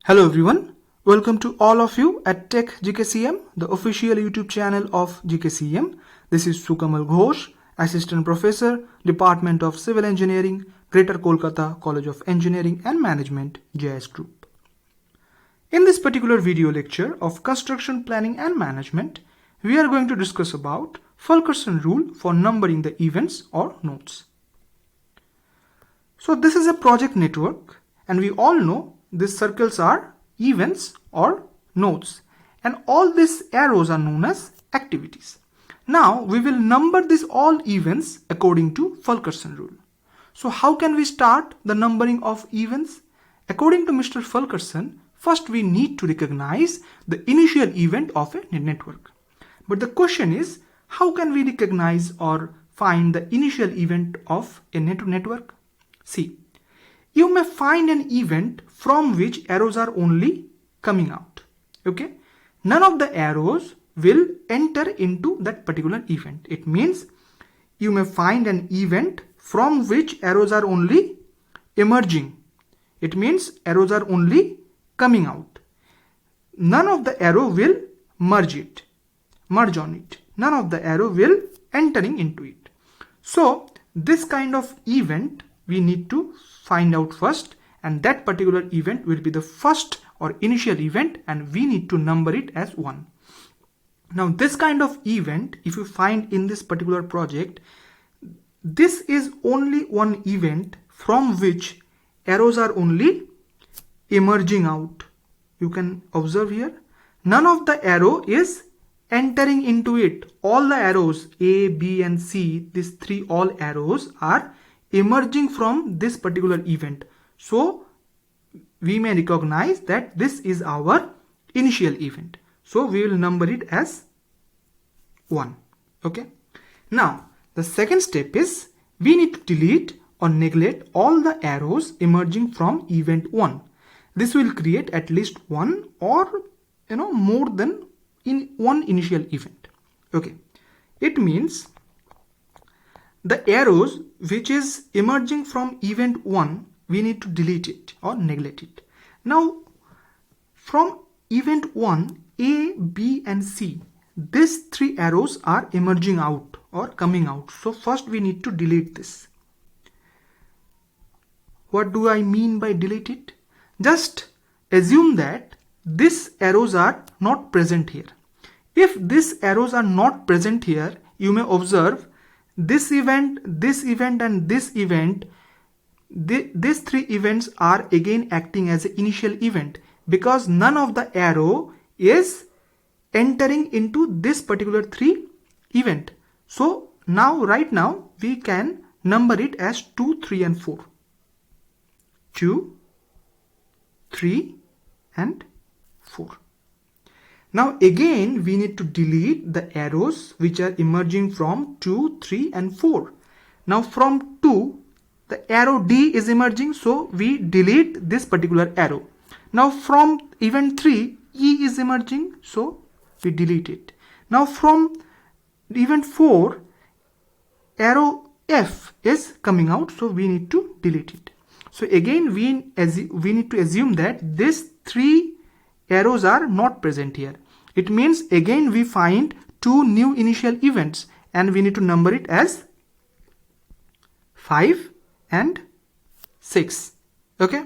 Hello everyone, welcome to all of you at Tech GKCM, the official YouTube channel of GKCM. This is Sukamal Ghosh, Assistant Professor, Department of Civil Engineering, Greater Kolkata College of Engineering and Management, JS Group. In this particular video lecture of Construction Planning and Management, we are going to discuss about Fulkerson rule for numbering the events or nodes. So this is a project network and we all know these circles are events or nodes, and all these arrows are known as activities. Now we will number these all events according to Fulkerson rule. So how can we start the numbering of events? According to Mr. Fulkerson, first we need to recognize the initial event of a network. But the question is, how can we recognize or find the initial event of a network? See, you may find an event from which arrows are only coming out. Okay? None of the arrows will enter into that particular event. It means you may find an event from which arrows are only emerging. It means arrows are only coming out. None of the arrow will merge on it. None of the arrow will entering into it. So this kind of event we need to find out first, and that particular event will be the first or initial event, and we need to number it as 1. Now this kind of event, if you find in this particular project, this is only one event from which arrows are only emerging out. You can observe here, none of the arrow is entering into it. All the arrows A, B and C, these three all arrows are emerging from this particular event. So we may recognize that this is our initial event. So we will number it as 1. Okay. Now the second step is we need to delete or neglect all the arrows emerging from event 1. This will create at least one or more than in one initial event. Okay. It means the arrows which is emerging from event 1, we need to delete it or neglect it. Now from event 1, A, B and C, these three arrows are emerging out or coming out. So first we need to delete this. What do I mean by delete it? Just assume that these arrows are not present here. If these arrows are not present here, you may observe this event and this event, these three events are again acting as an initial event because none of the arrow is entering into this particular 3 event. So right now we can number it as 2, 3 and 4. 2, 3 and 4. Now again we need to delete the arrows which are emerging from 2, 3 and 4. Now from 2, the arrow D is emerging, so we delete this particular arrow. Now from event 3, E is emerging, so we delete it. Now from event 4, arrow F is coming out, so we need to delete it. So again we need to assume that these 3 arrows are not present here. It means again we find 2 new initial events and we need to number it as 5 and 6. Okay.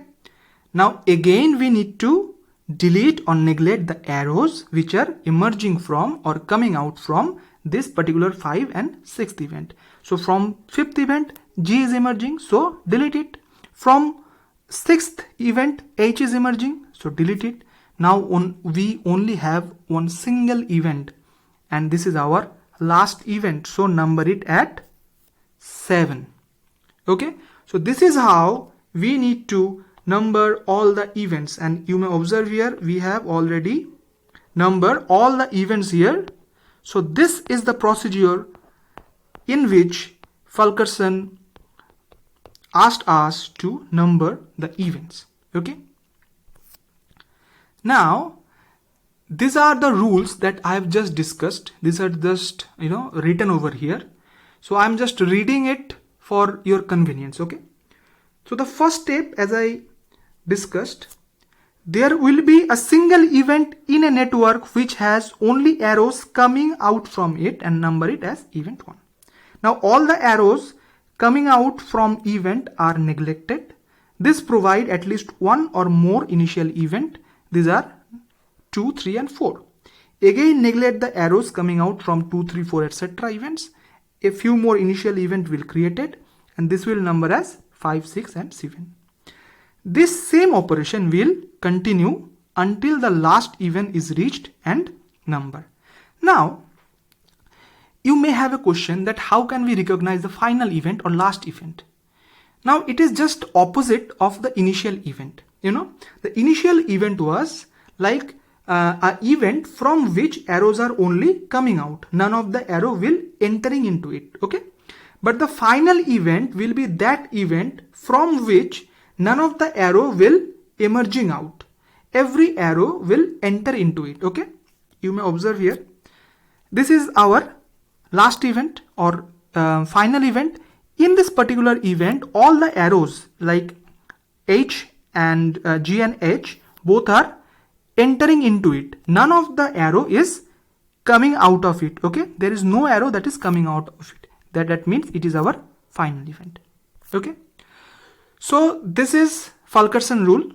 Now again we need to delete or neglect the arrows which are emerging from or coming out from this particular 5 and 6th event. So from 5th event G is emerging, so delete it. From 6th event H is emerging, so delete it. Now we only have one single event and this is our last event, so number it at 7. Okay, so this is how we need to number all the events, and you may observe here we have already numbered all the events here. So this is the procedure in which Fulkerson asked us to number the events. Okay. Now these are the rules that I have just discussed. These are just written over here. So I'm just reading it for your convenience. Okay. So the first step, as I discussed, there will be a single event in a network which has only arrows coming out from it and number it as event 1. Now all the arrows coming out from event are neglected. This provide at least one or more initial event. These are 2, 3 and 4. Again neglect the arrows coming out from 2, 3, 4 etc. events. A few more initial event will created and this will number as 5, 6 and 7. This same operation will continue until the last event is reached and number. Now you may have a question that how can we recognize the final event or last event? Now it is just opposite of the initial event. The initial event was like an event from which arrows are only coming out. None of the arrow will entering into it. Okay. But the final event will be that event from which none of the arrow will emerging out. Every arrow will enter into it. Okay. You may observe here. This is our last event or final event. In this particular event, all the arrows like H and G and H both are entering into it. None of the arrow is coming out of it. Okay. There is no arrow that is coming out of it. That means it is our final event. Okay. So this is Fulkerson rule.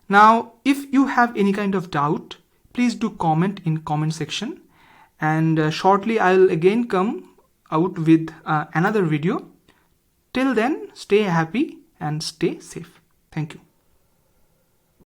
Now if you have any kind of doubt, please do comment in comment section, and shortly I will again come out with another video. Till then, stay happy and stay safe. Thank you.